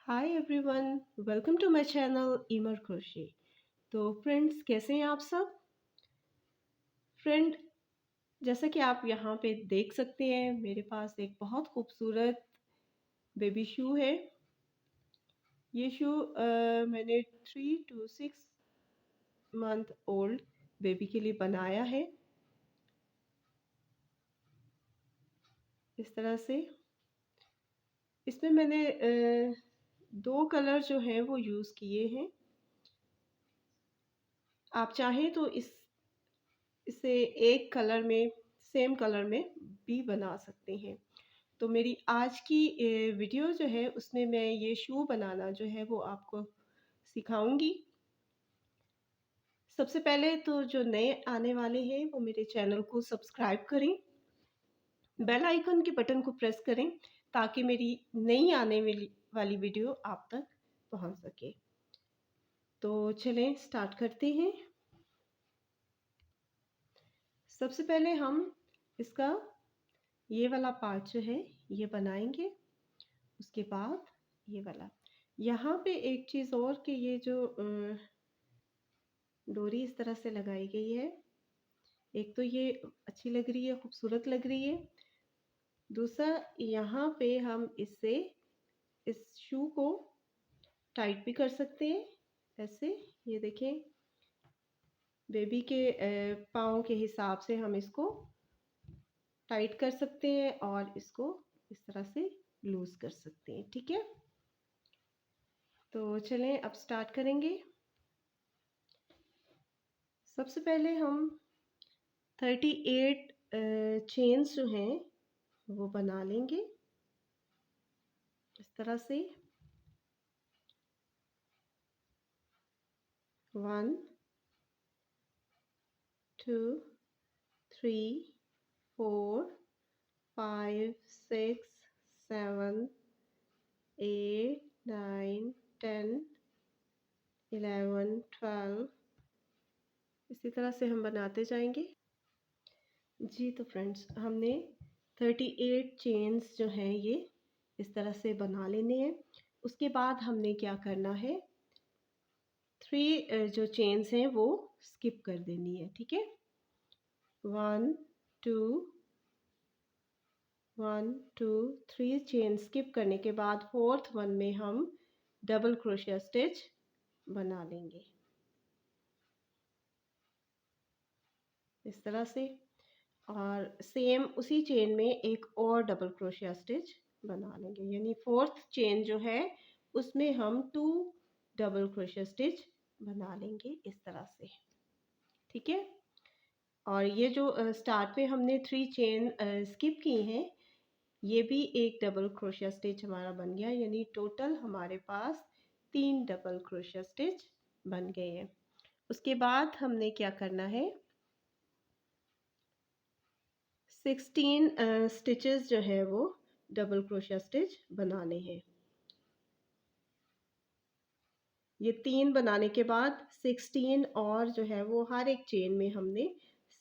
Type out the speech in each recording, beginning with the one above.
Hi everyone, welcome to my channel ईमर crochet. तो friends, कैसे हैं आप सब? फ्रेंड, जैसा कि आप यहाँ पे देख सकते हैं, मेरे पास एक बहुत खूबसूरत बेबी शू है। ये शू मैंने 3 to 6 मंथ ओल्ड बेबी के लिए बनाया है। इस तरह से इसमें मैंने 2 कलर जो हैं वो यूज़ किए हैं। आप चाहें तो इसे एक कलर में, सेम कलर में भी बना सकते हैं। तो मेरी आज की वीडियो जो है उसमें मैं ये शू बनाना जो है वो आपको सिखाऊंगी। सबसे पहले तो जो नए आने वाले हैं वो मेरे चैनल को सब्सक्राइब करें, बेल आइकन के बटन को प्रेस करें ताकि मेरी नई आने वाली वीडियो आप तक पहुंच सके। तो चलें स्टार्ट करते हैं। सबसे पहले हम इसका ये वाला पार्ट जो है ये बनाएंगे। उसके बाद ये वाला, यहाँ पे एक चीज़ और कि ये जो डोरी इस तरह से लगाई गई है, एक तो ये अच्छी लग रही है, खूबसूरत लग रही है। दूसरा, यहाँ पे हम इससे इस शू को टाइट भी कर सकते हैं ऐसे। ये देखें, बेबी के पाँव के हिसाब से हम इसको टाइट कर सकते हैं और इसको इस तरह से लूज कर सकते हैं। ठीक है, तो चलें अब स्टार्ट करेंगे। सबसे पहले हम 38 चेन्स जो हैं वो बना लेंगे इस तरह से। 1 2 3 4 5 6 7 8 9 10 11 12 इसी तरह से हम बनाते जाएंगे। जी, तो फ्रेंड्स, हमने 38 चेन्स जो हैं ये इस तरह से बना लेने हैं। उसके बाद हमने क्या करना है, 3 जो चेन्स हैं वो स्किप कर देनी है। ठीक है, 1 2 1 2 3 चेन स्किप करने के बाद फोर्थ वन में हम डबल क्रोशिया स्टिच बना लेंगे इस तरह से। और सेम उसी चेन में एक और डबल क्रोशिया स्टिच बना लेंगे, यानी फोर्थ चेन जो है उसमें हम 2 डबल क्रोशिया स्टिच बना लेंगे इस तरह से। ठीक है, और ये जो स्टार्ट में हमने 3 चेन स्किप की हैं, ये भी एक डबल क्रोशिया स्टिच हमारा बन गया, यानी टोटल हमारे पास 3 डबल क्रोशिया स्टिच बन गए हैं। उसके बाद हमने क्या करना है, 16 स्टिचेस जो है वो डबल क्रोशिया स्टिच बनाने हैं। ये 3 बनाने के बाद 16 और जो है वो हर एक चेन में हमने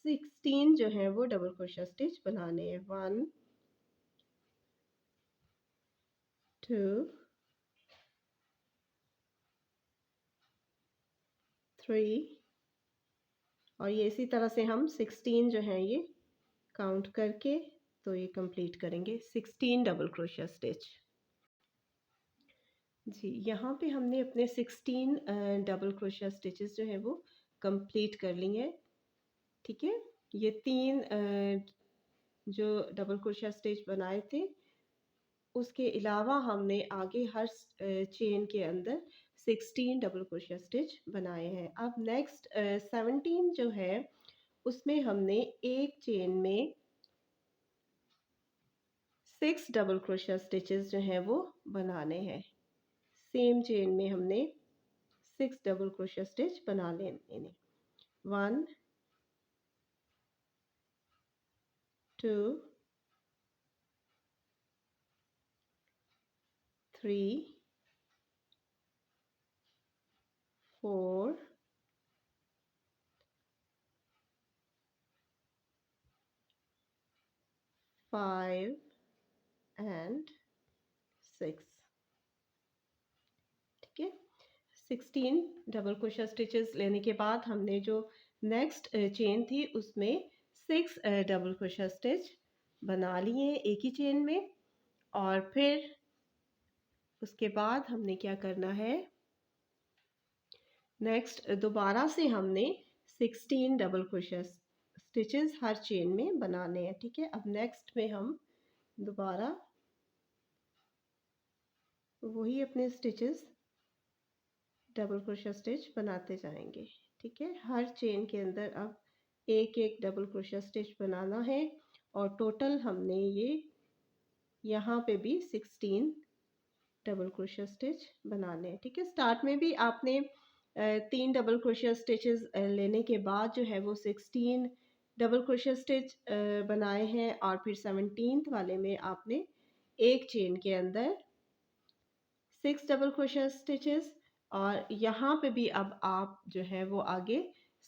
16 जो है वो डबल क्रोशिया स्टिच बनाने हैं। 1 2 3 और ये इसी तरह से हम 16 जो हैं ये काउंट करके तो ये कंप्लीट करेंगे 16 डबल क्रोशिया स्टिच। जी, यहाँ पे हमने अपने 16 डबल क्रोशिया स्टिचेस जो है वो कंप्लीट कर ली हैं। ठीक है, ये 3 जो डबल क्रोशिया स्टिच बनाए थे, उसके अलावा हमने आगे हर चेन के अंदर 16 डबल क्रोशिया स्टिच बनाए हैं। अब नेक्स्ट 17 जो है उसमें हमने एक चेन में 6 डबल क्रोशिया स्टिचेस जो हैं वो बनाने हैं। सेम चेन में हमने 6 डबल क्रोशिया स्टिच बना लेने हैं। 1 2 3 4 5 and 6। 16 डबल क्रोशिया स्टिचेस लेने के बाद हमने जो नेक्स्ट चेन थी उसमें 6 डबल क्रोशिया स्टिच बना लिए एक ही चेन में। और फिर उसके बाद हमने क्या करना है, नेक्स्ट दोबारा से हमने 16 डबल क्रोशिया स्टिचेस हर चेन में बनाने हैं। ठीक है, अब नेक्स्ट में हम दोबारा वही अपने स्टिचेस डबल क्रोशिया स्टिच बनाते जाएंगे। ठीक है, हर चेन के अंदर अब एक एक डबल क्रोशिया स्टिच बनाना है और टोटल हमने ये यहाँ पे भी 16 डबल क्रोशिया स्टिच बनाने हैं। ठीक है, स्टार्ट में भी आपने 3 डबल क्रोशिया स्टिचेस लेने के बाद जो है वो 16 डबल क्रोशिया स्टिच बनाए हैं और फिर 17th वाले में आपने एक चेन के अंदर 6 डबल क्रोशिया स्टिचेस और यहाँ पे भी अब आप जो है वो आगे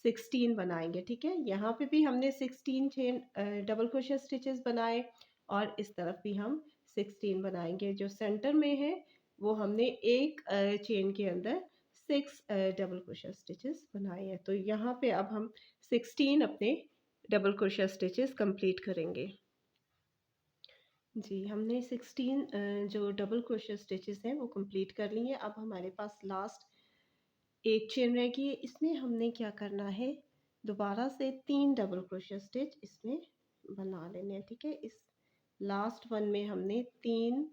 16 बनाएंगे। ठीक है, यहाँ पे भी हमने 16 चेन डबल क्रोशिया स्टिचेस बनाए और इस तरफ भी हम 16 बनाएंगे। जो सेंटर में है वो हमने एक चेन के अंदर 6 डबल क्रोशिया स्टिचेस बनाए हैं। तो यहाँ पे अब हम 16 अपने डबल क्रोशिया स्टिचेस कंप्लीट करेंगे। जी, हमने 16 जो डबल क्रोशिया स्टिचेस हैं वो कंप्लीट कर ली हैं। अब हमारे पास लास्ट एक चेन रह गई है। इसमें हमने क्या करना है, दोबारा से 3 डबल क्रोशिया स्टिच इसमें बना लेने हैं। ठीक है, इस लास्ट वन में हमने 3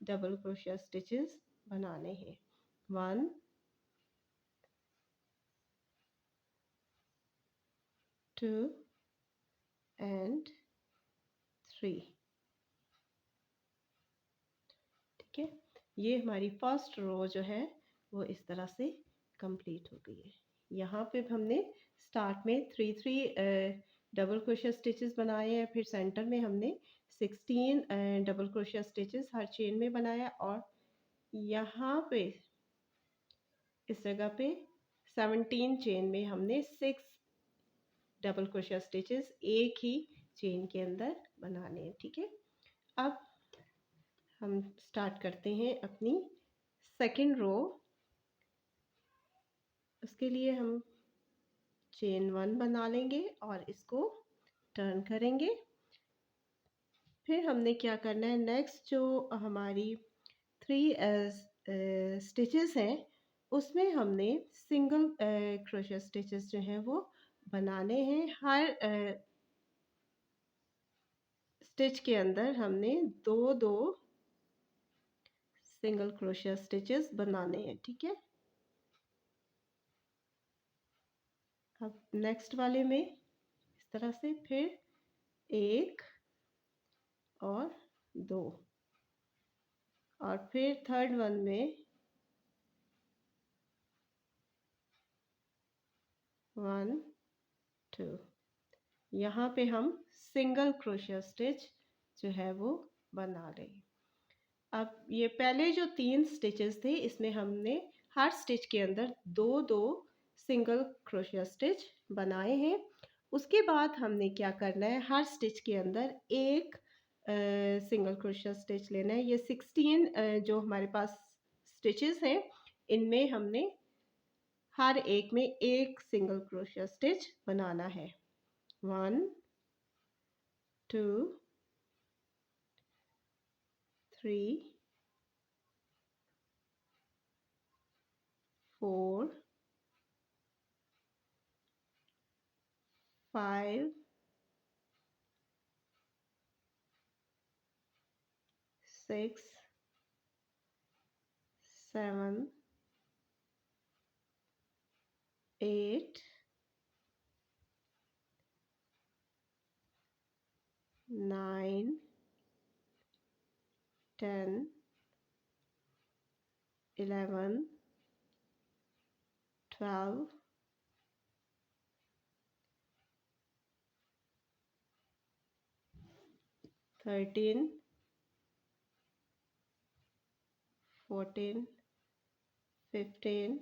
डबल क्रोशिया स्टिचेस बनाने हैं। 1 2 एंड 3। ठीक है, ये हमारी फर्स्ट रो जो है वो इस तरह से कंप्लीट हो गई है। यहाँ पे हमने स्टार्ट में 3 डबल क्रोशिया स्टिचेस बनाए हैं, फिर सेंटर में हमने 16 डबल क्रोशिया स्टिचेस हर चेन में बनाया और यहाँ पे इस जगह पे 17 चेन में हमने 6 डबल क्रोशिया स्टिचेस एक ही चेन के अंदर बनाने हैं। ठीक है, अब हम स्टार्ट करते हैं अपनी सेकेंड रो। उसके लिए हम चेन 1 बना लेंगे और इसको टर्न करेंगे। फिर हमने क्या करना है, नेक्स्ट जो हमारी 3 स्टिचेस हैं उसमें हमने सिंगल क्रोशिया स्टिचेस जो हैं वो बनाने हैं। हर स्टिच के अंदर हमने दो दो सिंगल क्रोशिया स्टिचेस बनाने हैं। ठीक है, अब नेक्स्ट वाले में इस तरह से फिर 1 और 2 और फिर थर्ड वन में 1 2। यहाँ पे हम सिंगल क्रोशिया स्टिच जो है वो बना रहे हैं। अब ये पहले जो 3 स्टिचेस थे इसमें हमने हर स्टिच के अंदर दो दो सिंगल क्रोशिया स्टिच बनाए हैं। उसके बाद हमने क्या करना है, हर स्टिच के अंदर एक सिंगल क्रोशिया स्टिच लेना है। ये 16 जो हमारे पास स्टिचेस हैं इनमें हमने हर एक में एक सिंगल क्रोशिया स्टिच बनाना है। 1 2 3 4 5 6 7 8 9 10 11 12 13 14 15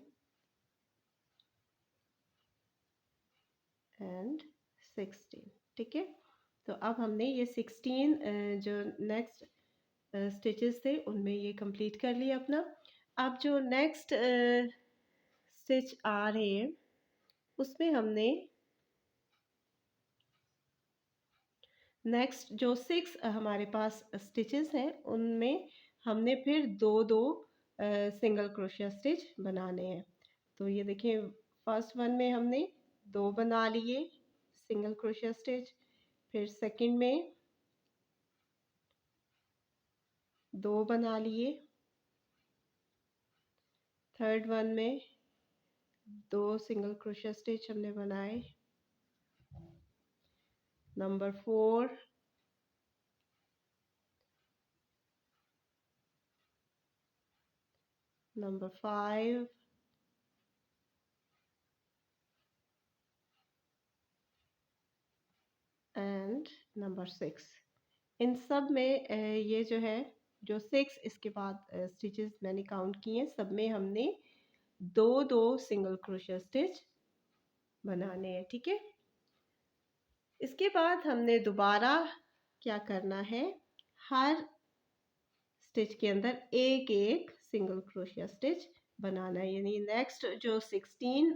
एंड 16। ठीक है, तो अब हमने ये 16 जो नेक्स्ट स्टिचेस थे उनमें ये कंप्लीट कर लिया अपना। अब जो नेक्स्ट स्टिच आ रहे हैं उसमें हमने नेक्स्ट जो 6 हमारे पास स्टिचेस हैं उनमें हमने फिर दो दो सिंगल क्रोशिया स्टिच बनाने हैं। तो ये देखिए फर्स्ट वन में हमने 2 बना लिए सिंगल क्रोशिया स्टिच, फिर सेकंड में 2 बना लिए, थर्ड वन में 2 सिंगल क्रोशिया स्टिच हमने बनाए, नंबर 4, नंबर 5 एंड नंबर 6। इन सब में ये जो है जो 6 इसके बाद स्टिचेस मैंने काउंट किए हैं, सब में हमने दो दो सिंगल क्रोशिया स्टिच बनाने हैं। ठीक है, इसके बाद हमने दोबारा क्या करना है, हर स्टिच के अंदर एक एक सिंगल क्रोशिया स्टिच बनाना है। यानी नेक्स्ट जो 16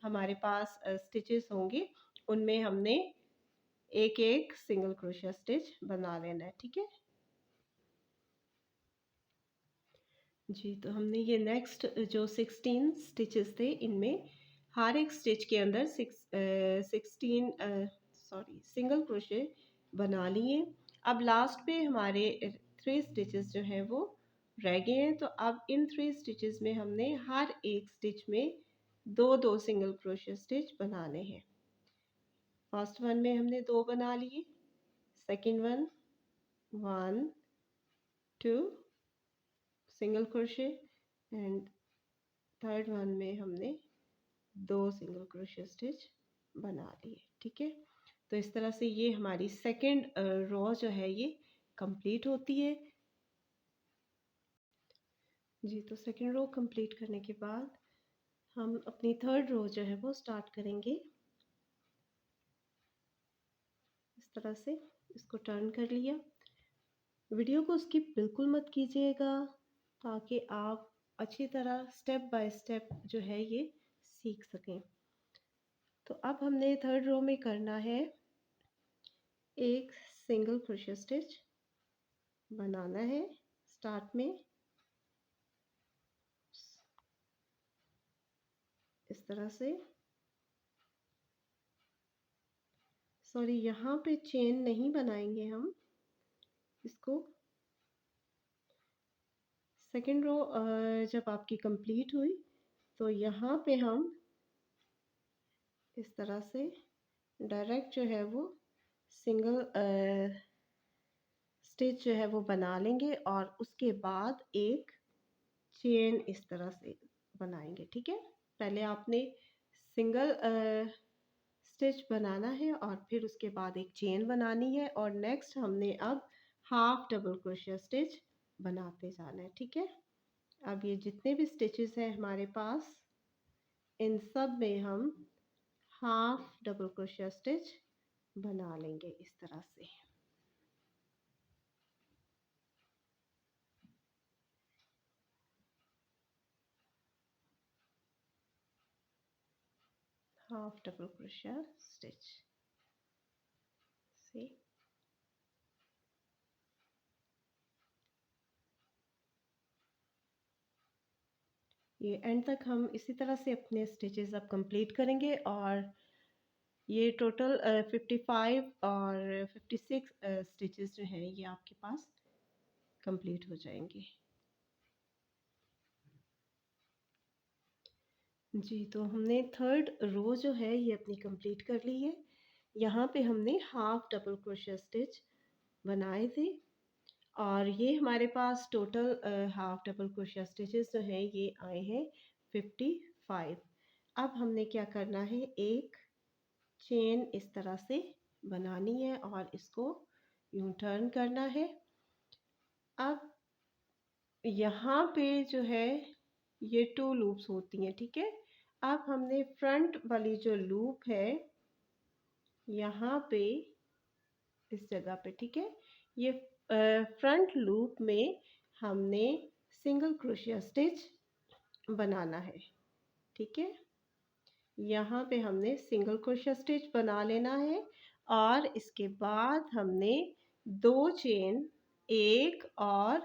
हमारे पास स्टिचेस होंगे उनमें हमने एक एक सिंगल क्रोशिया स्टिच बना लेना है। ठीक है जी, तो हमने ये नेक्स्ट जो 16 स्टिचेस थे इनमें हर एक स्टिच के अंदर 16 सिंगल क्रोशे बना लिए। अब लास्ट पे हमारे 3 स्टिचेस जो हैं वो रह गए हैं। तो अब इन 3 स्टिचेस में हमने हर एक स्टिच में दो दो सिंगल क्रोशे स्टिच बनाने हैं। फर्स्ट वन में हमने 2 बना लिए, second one 1 2 single crochet and third one में हमने 2 सिंगल क्रोशे स्टिच बना लिए। ठीक है, तो इस तरह से ये हमारी सेकंड रो जो है ये कंप्लीट होती है। जी, तो सेकंड रो कंप्लीट करने के बाद हम अपनी थर्ड रो जो है वो स्टार्ट करेंगे। इस तरह से इसको टर्न कर लिया। वीडियो को स्किप बिल्कुल मत कीजिएगा ताकि आप अच्छी तरह स्टेप बाय स्टेप जो है ये सीख सकें। तो अब हमने थर्ड रो में करना है एक सिंगल क्रोशिया स्टिच बनाना है स्टार्ट में इस तरह से। सॉरी, यहाँ पे चेन नहीं बनाएंगे हम, इसको सेकेंड रो जब आपकी कंप्लीट हुई तो यहाँ पे हम इस तरह से डायरेक्ट जो है वो सिंगल स्टिच जो है वो बना लेंगे और उसके बाद एक चेन इस तरह से बनाएंगे। ठीक है, पहले आपने सिंगल स्टिच बनाना है और फिर उसके बाद एक चेन बनानी है और नेक्स्ट हमने अब हाफ डबल क्रोशिया स्टिच बनाते जाना है। ठीक है, अब ये जितने भी स्टिचेस हैं हमारे पास इन सब में हम हाफ डबल क्रोशिया स्टिच बना लेंगे इस तरह से। हाफ डबल क्रोशिया स्टिच से ये एंड तक हम इसी तरह से अपने स्टिचेस अब कंप्लीट करेंगे और ये टोटल 55 और 56 स्टिचेस जो हैं ये आपके पास कंप्लीट हो जाएंगे। जी, तो हमने थर्ड रो जो है ये अपनी कंप्लीट कर ली है। यहाँ पे हमने हाफ डबल क्रोशिया स्टिच बनाए थे और ये हमारे पास टोटल हाफ डबल क्रोशिया स्टिचेस जो हैं ये आए हैं 55। अब हमने क्या करना है, एक चेन इस तरह से बनानी है और इसको यूं टर्न करना है। अब यहाँ पे जो है ये 2 लूप्स होती हैं। ठीक है, अब हमने फ्रंट वाली जो लूप है यहाँ पे इस जगह पे, ठीक है, ये फ्रंट लूप में हमने सिंगल क्रोशिया स्टिच बनाना है। ठीक है। यहाँ पे हमने सिंगल क्रोशिया स्टिच बना लेना है और इसके बाद हमने 2 चेन, 1 और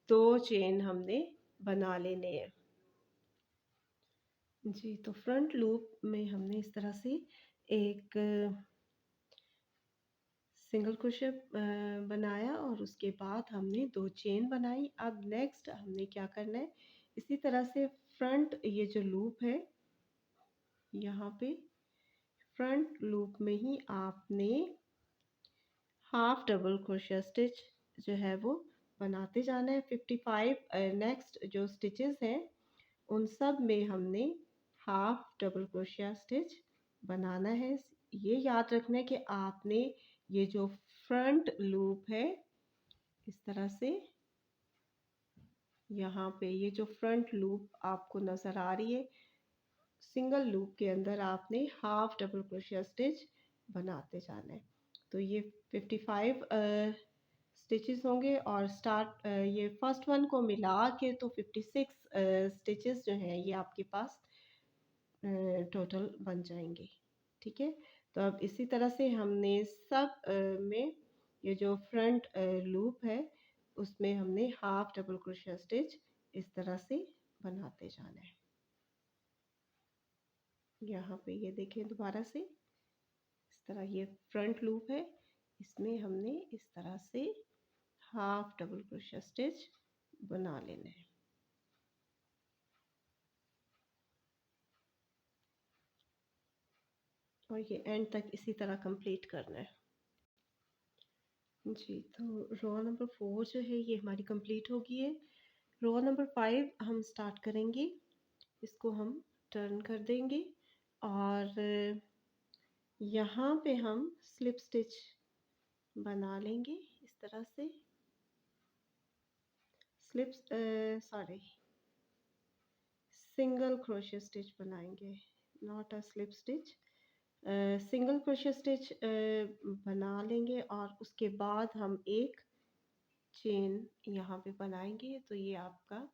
2 चेन हमने बना लेने हैं। जी, तो फ्रंट लूप में हमने इस तरह से एक सिंगल क्रोशिया बनाया और उसके बाद हमने 2 चेन बनाई। अब नेक्स्ट हमने क्या करना है, इसी तरह से फ्रंट ये जो लूप है, यहाँ पे फ्रंट लूप में ही आपने हाफ डबल क्रोशिया स्टिच जो है वो बनाते जाना है। 55 नेक्स्ट जो स्टिचेस हैं उन सब में हमने हाफ डबल क्रोशिया स्टिच बनाना है। ये याद रखना है कि आपने ये जो फ्रंट लूप है, इस तरह से यहाँ पे ये जो फ्रंट लूप आपको नज़र आ रही है, सिंगल लूप के अंदर आपने हाफ डबल क्रोशिया स्टिच बनाते जाना है। तो ये 55 स्टिचेस होंगे और ये फर्स्ट वन को मिला के तो 56 स्टिचेस जो हैं ये आपके पास टोटल बन जाएंगे। ठीक है, तो अब इसी तरह से हमने सब में ये जो फ्रंट लूप है उसमें हमने हाफ डबल क्रोशिया स्टिच इस तरह से बनाते जाना है। यहाँ पे ये देखें दोबारा से, इस तरह ये फ्रंट लूप है, इसमें हमने इस तरह से हाफ डबल क्रोशिया स्टिच बना लेना है। और ये एंड तक इसी तरह कंप्लीट करना है। जी, तो रो नंबर 4 जो है ये हमारी कंप्लीट हो गई है। रो नंबर 5 हम स्टार्ट करेंगे, इसको हम टर्न कर देंगे और यहाँ पे हम स्लिप स्टिच बना लेंगे इस तरह से। सिंगल क्रोशिया स्टिच बनाएंगे, not a slip stitch. Single crochet stitch बना लेंगे और उसके बाद हम एक चेन यहाँ पे बनाएंगे, तो ये आपका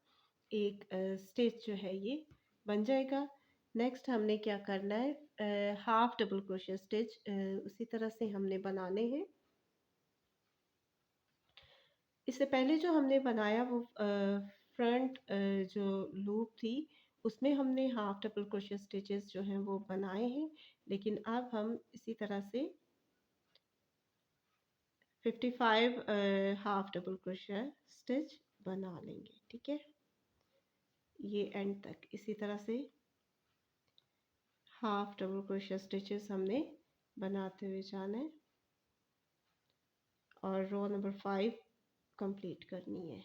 एक स्टिच जो है ये बन जाएगा। नेक्स्ट हमने क्या करना है, हाफ डबल क्रोशिया स्टिच उसी तरह से हमने बनाने हैं। इससे पहले जो हमने बनाया वो फ्रंट जो लूप थी उसमें हमने हाफ डबल क्रोशिया स्टिचेस जो हैं वो बनाए हैं, लेकिन अब हम इसी तरह से 55 हाफ डबल क्रोशिया स्टिच बना लेंगे। ठीक है, ये एंड तक इसी तरह से हाफ डबल क्रोशिया स्टिचेस हमने बनाते हुए जाना है और रो नंबर 5 कंप्लीट करनी है।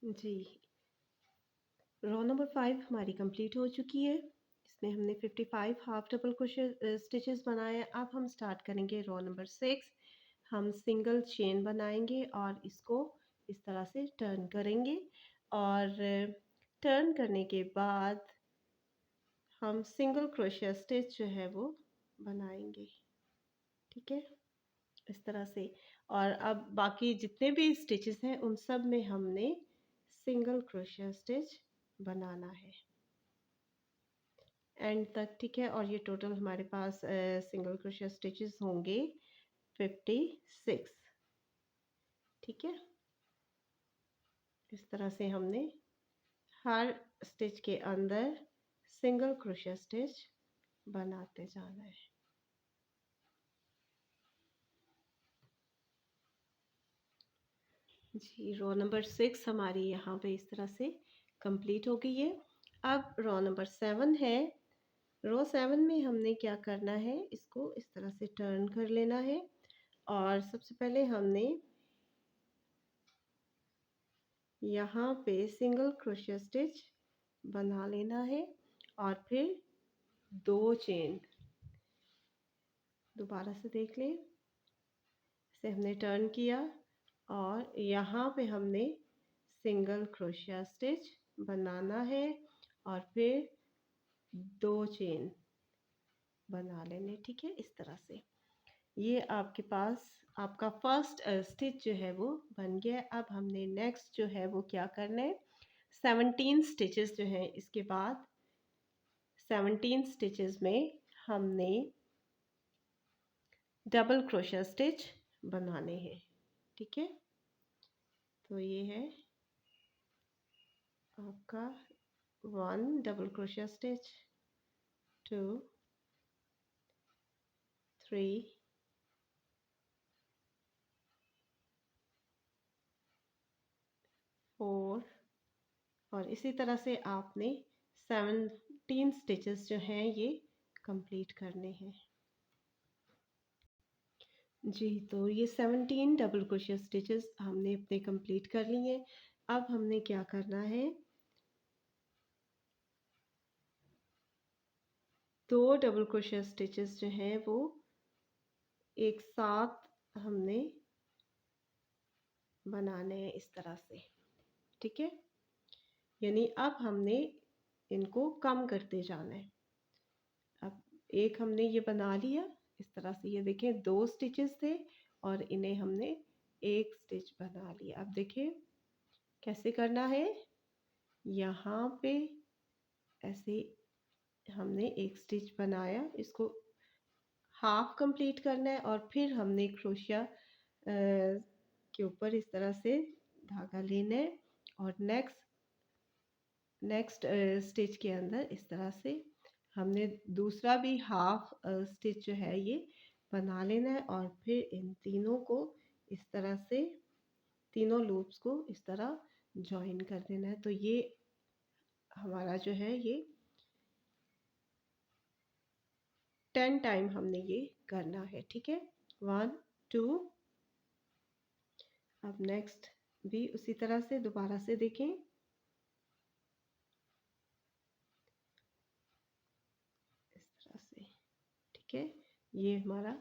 जी, रो नंबर 5 हमारी कंप्लीट हो चुकी है। इसमें हमने 55 हाफ डबल क्रोशिया स्टिचेस बनाए। अब हम स्टार्ट करेंगे रो नंबर 6। हम सिंगल चेन बनाएंगे और इसको इस तरह से टर्न करेंगे और टर्न करने के बाद हम सिंगल क्रोशिया स्टिच जो है वो बनाएंगे। ठीक है, इस तरह से। और अब बाकी जितने भी स्टिचेस हैं उन सब में हमने सिंगल क्रोशिया स्टिच बनाना है एंड तक। ठीक है, और ये टोटल हमारे पास सिंगल क्रोशिया स्टिचेस होंगे 56। ठीक है, इस तरह से हमने हर स्टिच के अंदर सिंगल क्रोशिया स्टिच बनाते जाना है। जी, रो नंबर 6 हमारी यहाँ पे इस तरह से कंप्लीट हो गई है। अब रो नंबर 7 है। रो 7 में हमने क्या करना है, इसको इस तरह से टर्न कर लेना है और सबसे पहले हमने यहाँ पे सिंगल क्रोशिया स्टिच बना लेना है और फिर 2 चेन। दोबारा से देख लें, इसे हमने टर्न किया और यहाँ पे हमने सिंगल क्रोशिया स्टिच बनाना है और फिर 2 चेन बना लेने। ठीक है, इस तरह से। ये आपके पास आपका फर्स्ट स्टिच जो है वो बन गया। अब हमने नेक्स्ट जो है वो क्या करना है, 17 स्टिचेस जो हैं इसके बाद 17 स्टिचेस में हमने डबल क्रोशिया स्टिच बनाने हैं। ठीक है, तो ये है आपका 1 डबल क्रोशिया स्टिच, 2, 3, 4 और इसी तरह से आपने 17 स्टिचेस जो हैं ये कंप्लीट करने हैं। जी, तो ये 17 डबल क्रोशिया स्टिचेस हमने अपने कंप्लीट कर लिए हैं। अब हमने क्या करना है, 2 डबल क्रोशिया स्टिचेस जो हैं वो एक साथ हमने बनाने हैं इस तरह से। ठीक है, यानी अब हमने इनको कम करते जाना है। अब एक हमने ये बना लिया इस तरह से, ये देखें 2 स्टिचेस थे और इन्हें हमने एक स्टिच बना लिया। अब देखिए कैसे करना है, यहाँ पे ऐसे हमने एक स्टिच बनाया, इसको हाफ कंप्लीट करना है और फिर हमने क्रोशिया के ऊपर इस तरह से धागा लेना है और नेक्स्ट स्टिच के अंदर इस तरह से हमने दूसरा भी हाफ स्टिच जो है ये बना लेना है और फिर इन तीनों को इस तरह से, तीनों लूप्स को इस तरह जॉइन कर देना है। तो ये हमारा जो है ये 10 टाइम हमने ये करना है। ठीक है, 1, 2, अब नेक्स्ट भी उसी तरह से दोबारा से देखें, इस तरह से। ठीक है, ये हमारा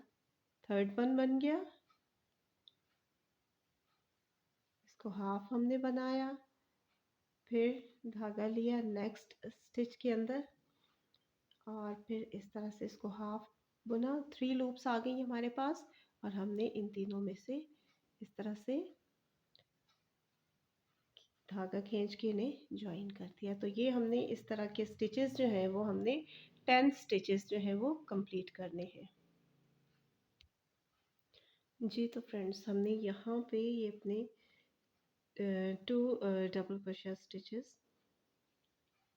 थर्ड वन बन गया, इसको हाफ हमने बनाया, फिर धागा लिया नेक्स्ट स्टिच के अंदर और फिर इस तरह से इसको हाफ बुना। 3 लूप्स आ गई हमारे पास और हमने इन तीनों में से इस तरह से धागा खींच के इन्हें ज्वाइन कर दिया। तो ये हमने इस तरह के स्टिचेस जो हैं वो हमने 10 स्टिचेस जो हैं वो कंप्लीट करने हैं। जी, तो फ्रेंड्स हमने यहाँ पे ये अपने 2 डबल क्रोशिया स्टिचेस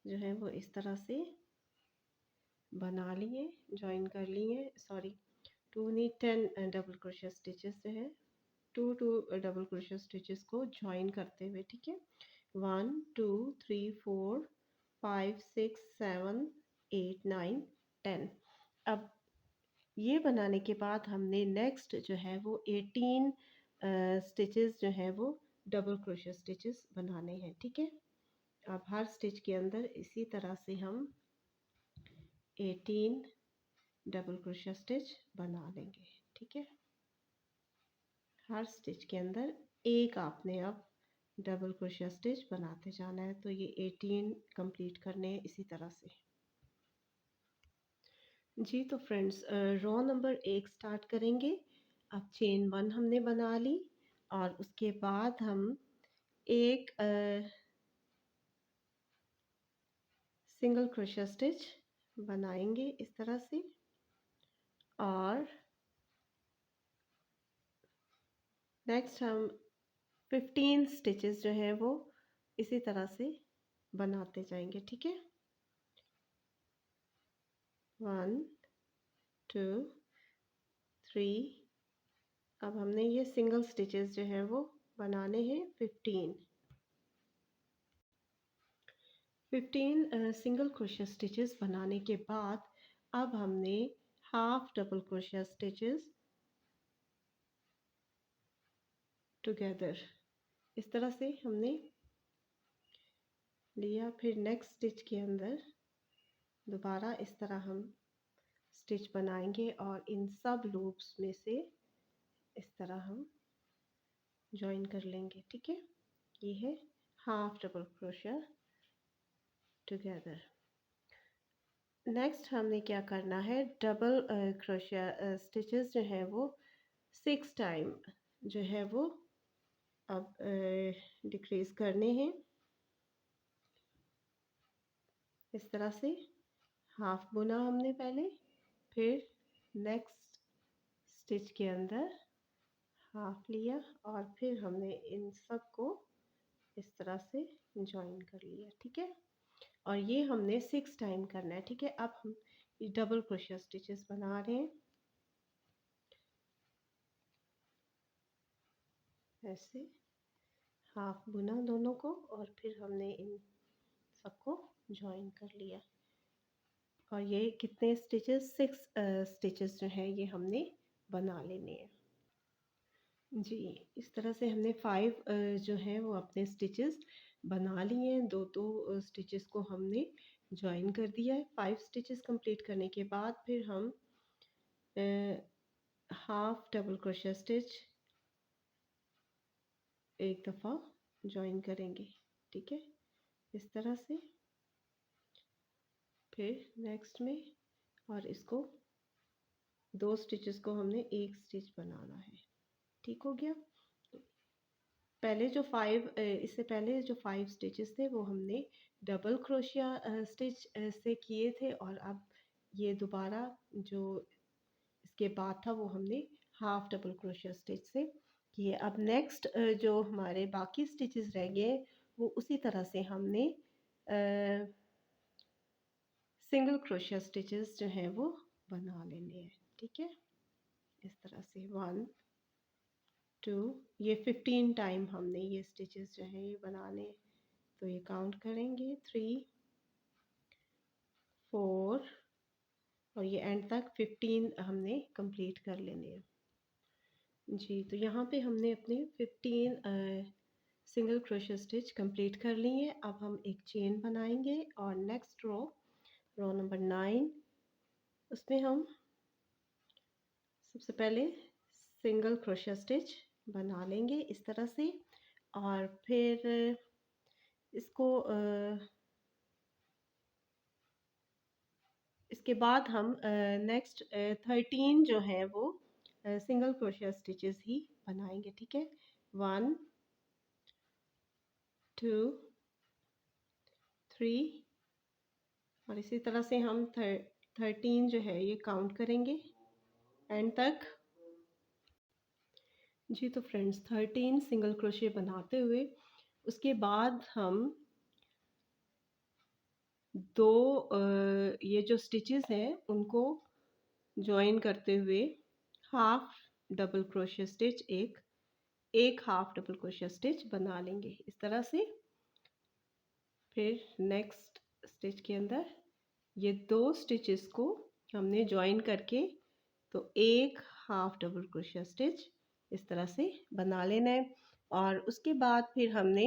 जो हैं वो इस तरह से बना लिए, ज्वाइन कर लिए, सॉरी 2 नहीं 10 डबल क्रोशिया स्टिचेस जो है 2 डबल क्रोशिया स्टिचेस को ज्वाइन करते हुए। ठीक है, 1 2 3 4 5 6 7 8 9 10। अब ये बनाने के बाद हमने नेक्स्ट जो है वो 18 स्टिचेस जो है वो डबल क्रोशिया स्टिचेस बनाने हैं। ठीक है, अब हर स्टिच के अंदर इसी तरह से हम 18 डबल क्रोशिया स्टिच बना लेंगे। ठीक है, हर स्टिच के अंदर एक आपने अब डबल क्रोशिया स्टिच बनाते जाना है। तो ये 18 कंप्लीट करने हैं इसी तरह से। जी, तो फ्रेंड्स रो नंबर 1 स्टार्ट करेंगे। अब चेन 1 हमने बना ली और उसके बाद हम एक सिंगल क्रोशिया स्टिच बनाएंगे इस तरह से और नेक्स्ट हम 15 स्टिचेस जो हैं वो इसी तरह से बनाते जाएंगे। ठीक है, 1 2 3, अब हमने ये सिंगल स्टिचेस जो हैं वो बनाने हैं 15 सिंगल क्रोशिया स्टिचेस बनाने के बाद अब हमने हाफ डबल क्रोशिया स्टिचेस टुगेदर इस तरह से हमने लिया। फिर नेक्स्ट स्टिच के अंदर दोबारा इस तरह हम स्टिच बनाएंगे और इन सब लूप्स में से इस तरह हम ज्वाइन कर लेंगे। ठीक है, ये है half double crochet together. Next हमने क्या करना है, डबल क्रोशिया स्टिचेस जो है वो 6 टाइम जो है वो अब डिक्रीज करने हैं। इस तरह से हाफ बुना हमने पहले, फिर नेक्स्ट स्टिच के अंदर हाफ लिया और फिर हमने इन सब को इस तरह से जॉइन कर लिया। ठीक है, और ये हमने 6 टाइम करना है। ठीक है, अब हम डबल क्रोशिया स्टिचेस बना रहे हैं ऐसे, हाफ बुना दोनों को और फिर हमने इन सबको जॉइन कर लिया। और ये कितने स्टिचेस, 6 स्टिचेस जो है ये हमने बना लेने हैं। जी, इस तरह से हमने 5 जो है वो अपने स्टिचेस बना लिए हैं। दो दो स्टिचेस को हमने जॉइन कर दिया है। 5 स्टिचेस कंप्लीट करने के बाद फिर हम हाफ डबल क्रोशिया स्टिच एक दफ़ा जॉइन करेंगे। ठीक है, इस तरह से, फिर नेक्स्ट में, और इसको 2 स्टिचेस को हमने एक स्टिच बनाना है। ठीक हो गया। पहले जो 5 इससे पहले जो 5 स्टिचेस थे वो हमने डबल क्रोशिया स्टिच से किए थे, और अब ये दोबारा जो इसके बाद था वो हमने हाफ डबल क्रोशिया स्टिच से किए। अब नेक्स्ट जो हमारे बाकी स्टिचेस रह गए वो उसी तरह से हमने सिंगल क्रोशिया स्टिचेस जो हैं वो बना लेने हैं। ठीक है, इस तरह से 1 2, ये 15 टाइम हमने ये स्टिचेस जो हैं ये बनाने, तो ये काउंट करेंगे 3 4, और ये एंड तक 15 हमने कंप्लीट कर लेने हैं। जी, तो यहाँ पे हमने अपने 15 सिंगल क्रोशिया स्टिच कंप्लीट कर लिए हैं। अब हम एक चेन बनाएंगे और नेक्स्ट रो नंबर 9, उसमें हम सबसे पहले सिंगल क्रोशिया स्टिच बना लेंगे इस तरह से, और फिर इसको इसके बाद हम नेक्स्ट 13 जो है वो सिंगल क्रोशिया स्टिचेस ही बनाएंगे। ठीक है, 1 2 3, और इसी तरह से हम 13 जो है ये काउंट करेंगे एंड तक। जी, तो फ्रेंड्स 13 सिंगल क्रोशिया बनाते हुए उसके बाद हम दो ये जो स्टिचेस हैं उनको जॉइन करते हुए हाफ डबल क्रोशिया स्टिच एक हाफ डबल क्रोशिया स्टिच बना लेंगे इस तरह से। फिर नेक्स्ट स्टिच के अंदर ये दो स्टिचेस को हमने जॉइन करके तो एक हाफ डबल क्रोशिया स्टिच इस तरह से बना लेना है, और उसके बाद फिर हमने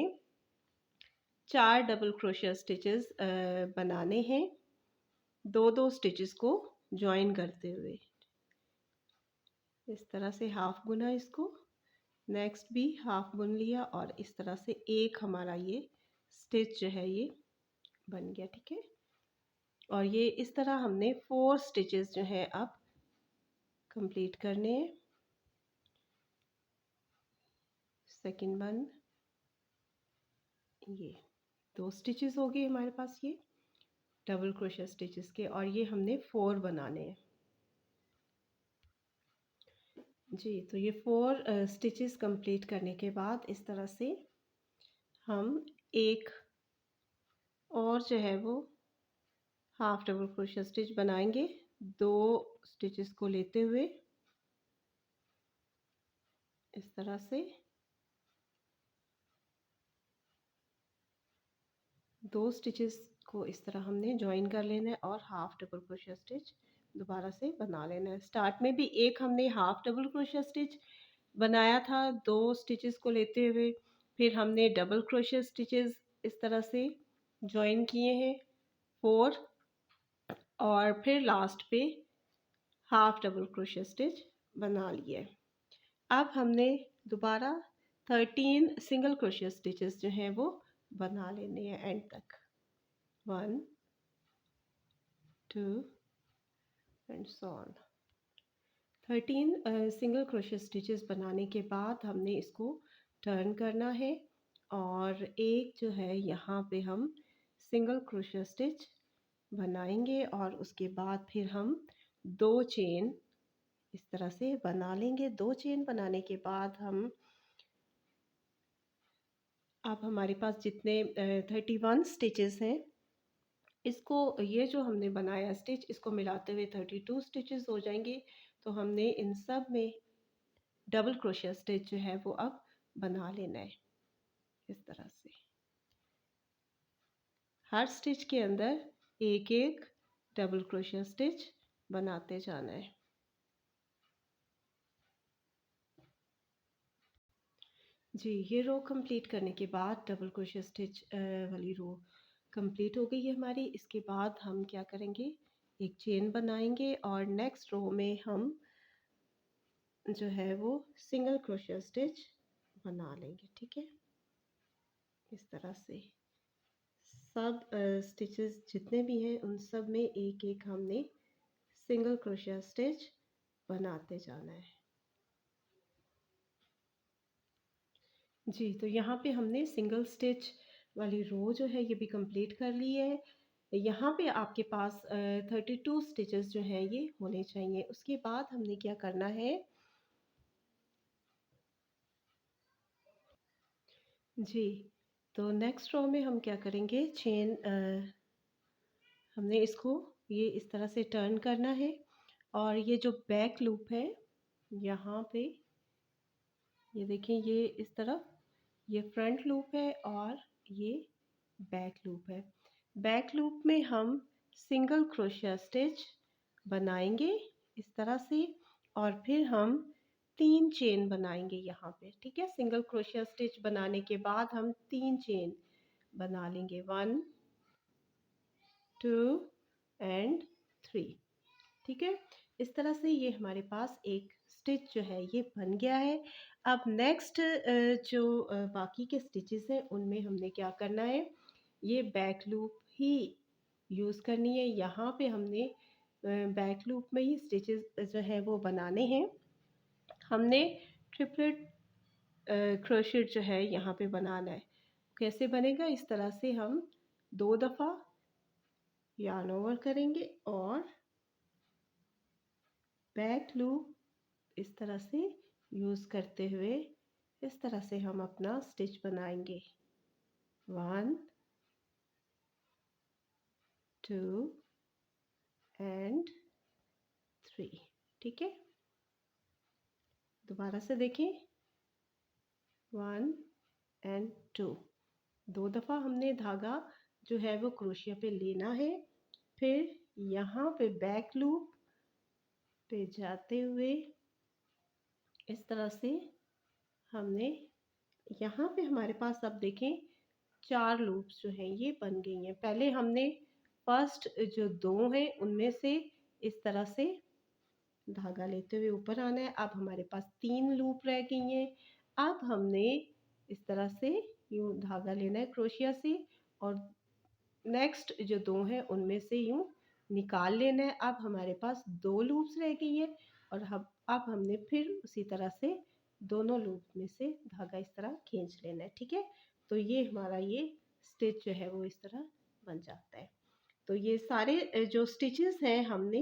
4 डबल क्रोशिया स्टिचेस बनाने हैं दो स्टिचेस को जॉइन करते हुए। इस तरह से हाफ बुना इसको, नेक्स्ट भी हाफ बुन लिया, और इस तरह से एक हमारा ये स्टिच जो है ये बन गया। ठीक है, और ये इस तरह हमने 4 स्टिचेस जो है अब कंप्लीट करने हैं। सेकंड वन, ये 2 स्टिचेस हो गए हमारे पास ये डबल क्रोशिया स्टिचेस के, और ये हमने 4 बनाने हैं। जी, तो ये 4 स्टिचेस कंप्लीट करने के बाद इस तरह से हम एक और जो है वो हाफ डबल क्रोशिया स्टिच बनाएंगे दो स्टिचेस को लेते हुए इस तरह से। दो स्टिचेस को इस तरह हमने ज्वाइन कर लेना है और हाफ डबल क्रोशिया स्टिच दोबारा से बना लेना है। स्टार्ट में भी एक हमने हाफ डबल क्रोशिया स्टिच बनाया था दो स्टिचेस को लेते हुए, फिर हमने डबल क्रोशिया स्टिचेस इस तरह से ज्वाइन किए हैं 4, और फिर लास्ट पे हाफ डबल क्रोशिया स्टिच बना लिए। अब हमने दोबारा 13 सिंगल क्रोशिया स्टिचेस जो हैं वो बना लेने हैं एंड तक। 1 2 and so on. 13 single crochet stitches बनाने के बाद हमने इसको टर्न करना है और एक जो है यहाँ पे हम सिंगल क्रोशिया स्टिच बनाएंगे और उसके बाद फिर हम 2 चेन इस तरह से बना लेंगे। 2 चेन बनाने के बाद हम अब हमारे पास जितने 31 स्टिचेस हैं, इसको ये जो हमने बनाया स्टिच इसको मिलाते हुए 32 स्टिचेस हो जाएंगे। तो हमने इन सब में डबल क्रोशिया स्टिच जो है वो अब बना लेना है इस तरह से। हर स्टिच के अंदर एक एक डबल क्रोशिया स्टिच बनाते जाना है। जी, ये रो कंप्लीट करने के बाद डबल क्रोशिया स्टिच वाली रो कंप्लीट हो गई है हमारी। इसके बाद हम क्या करेंगे, एक चेन बनाएंगे और नेक्स्ट रो में हम जो है वो सिंगल क्रोशिया स्टिच बना लेंगे। ठीक है, इस तरह से सब स्टिचेस जितने भी हैं उन सब में एक एक हमने सिंगल क्रोशिया स्टिच बनाते जाना है। जी, तो यहाँ पे हमने सिंगल स्टिच वाली रो जो है ये भी कंप्लीट कर ली है। यहाँ पे आपके पास 32 स्टिचेस जो हैं ये होने चाहिए। उसके बाद हमने क्या करना है, जी, तो नेक्स्ट रो में हम क्या करेंगे, चेन हमने इसको ये इस तरह से टर्न करना है और ये जो बैक लूप है यहाँ पे, ये देखें, ये इस तरफ ये फ्रंट लूप है और ये बैक लूप है। बैक लूप में हम सिंगल क्रोशिया स्टिच बनाएंगे इस तरह से और फिर हम 3 चेन बनाएंगे यहाँ पे। ठीक है, सिंगल क्रोशिया स्टिच बनाने के बाद हम 3 चेन बना लेंगे, 1 2 एंड 3। ठीक है, इस तरह से ये हमारे पास एक स्टिच जो है ये बन गया है। अब नेक्स्ट जो बाकी के स्टिचेस हैं उनमें हमने क्या करना है, ये बैक लूप ही यूज़ करनी है। यहाँ पे हमने बैक लूप में ही स्टिचेस जो है वो बनाने हैं। हमने ट्रिपलेट क्रोशेट जो है यहाँ पे बनाना है। कैसे बनेगा, इस तरह से हम 2 दफ़ा यार्न ओवर करेंगे और बैक लूप इस तरह से यूज़ करते हुए इस तरह से हम अपना स्टिच बनाएंगे, 1 2 एंड 3। ठीक है, दोबारा से देखें, 1 एंड 2, 2 दफ़ा हमने धागा जो है वो क्रोशिया पे लेना है। फिर यहाँ पे बैक लूप पे जाते हुए इस तरह से हमने, यहाँ पे हमारे पास अब देखें 4 लूप्स जो हैं ये बन गई हैं। पहले हमने फर्स्ट जो 2 हैं उनमें से इस तरह से धागा लेते हुए ऊपर आना है। अब हमारे पास 3 लूप रह गई हैं। अब हमने इस तरह से यूँ धागा लेना है क्रोशिया से और नेक्स्ट जो 2 हैं उनमें से यूँ निकाल लेना है। अब हमारे पास 2 लूप्स रह गई हैं और अब हमने फिर उसी तरह से दोनों लूप में से धागा इस तरह खींच लेना है। ठीक है, तो ये हमारा ये स्टिच जो है वो इस तरह बन जाता है। तो ये सारे जो स्टिचेस हैं हमने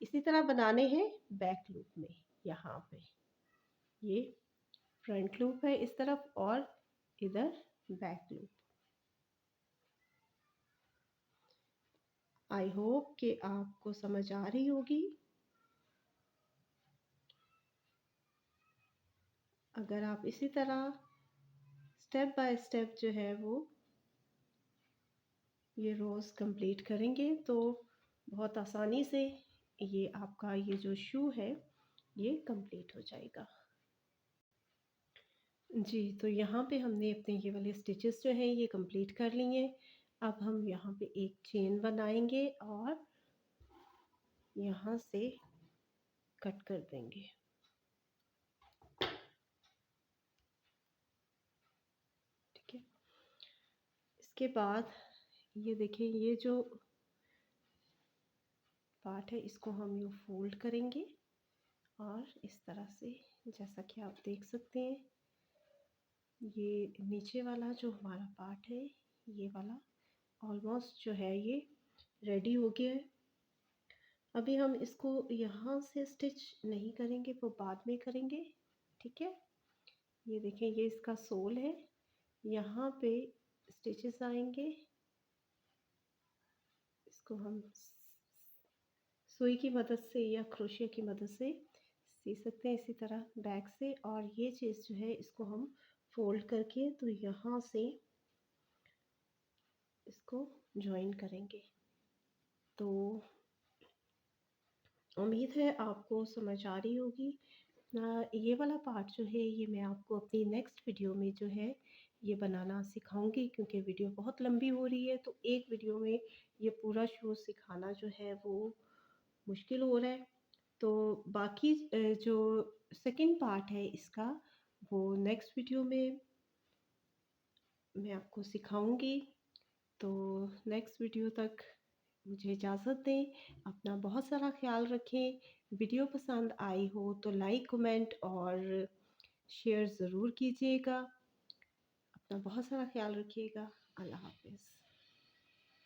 इसी तरह बनाने हैं बैक लूप में। यहाँ पे ये फ्रंट लूप है इस तरफ और इधर बैक लूप। आई होप कि आपको समझ आ रही होगी। अगर आप इसी तरह स्टेप बाय स्टेप जो है वो ये रोज़ कंप्लीट करेंगे तो बहुत आसानी से ये आपका ये जो शू है ये कंप्लीट हो जाएगा। जी, तो यहाँ पे हमने अपने ये वाले स्टिचेस जो हैं ये कंप्लीट कर लिए हैं। अब हम यहाँ पे एक चेन बनाएंगे और यहाँ से कट कर देंगे। ठीक है, इसके बाद ये देखिए, ये जो पार्ट है इसको हम यूँ फोल्ड करेंगे और इस तरह से, जैसा कि आप देख सकते हैं, ये नीचे वाला जो हमारा पार्ट है ये वाला ऑलमोस्ट जो है ये रेडी हो गया है। अभी हम इसको यहाँ से स्टिच नहीं करेंगे, वो बाद में करेंगे, ठीक है। ये देखें, ये इसका सोल है, यहाँ पे स्टिचेस आएंगे, इसको हम सुई की मदद से या क्रोशिया की मदद से सी सकते हैं इसी तरह बैक से। और ये चीज़ जो है इसको हम फोल्ड करके तो यहाँ से इसको जॉइन करेंगे। तो उम्मीद है आपको समझ आ रही होगी। ये वाला पार्ट जो है ये मैं आपको अपनी नेक्स्ट वीडियो में जो है ये बनाना सिखाऊंगी, क्योंकि वीडियो बहुत लंबी हो रही है, तो एक वीडियो में ये पूरा शूज़ सिखाना जो है वो मुश्किल हो रहा है। तो बाकी जो सेकंड पार्ट है इसका वो नेक्स्ट वीडियो में मैं आपको सिखाऊंगी। तो नेक्स्ट वीडियो तक मुझे इजाज़त दें। अपना बहुत सारा ख्याल रखें। वीडियो पसंद आई हो तो लाइक, कमेंट और शेयर ज़रूर कीजिएगा। अपना बहुत सारा ख्याल रखिएगा। अल्लाह हाफ़िज़।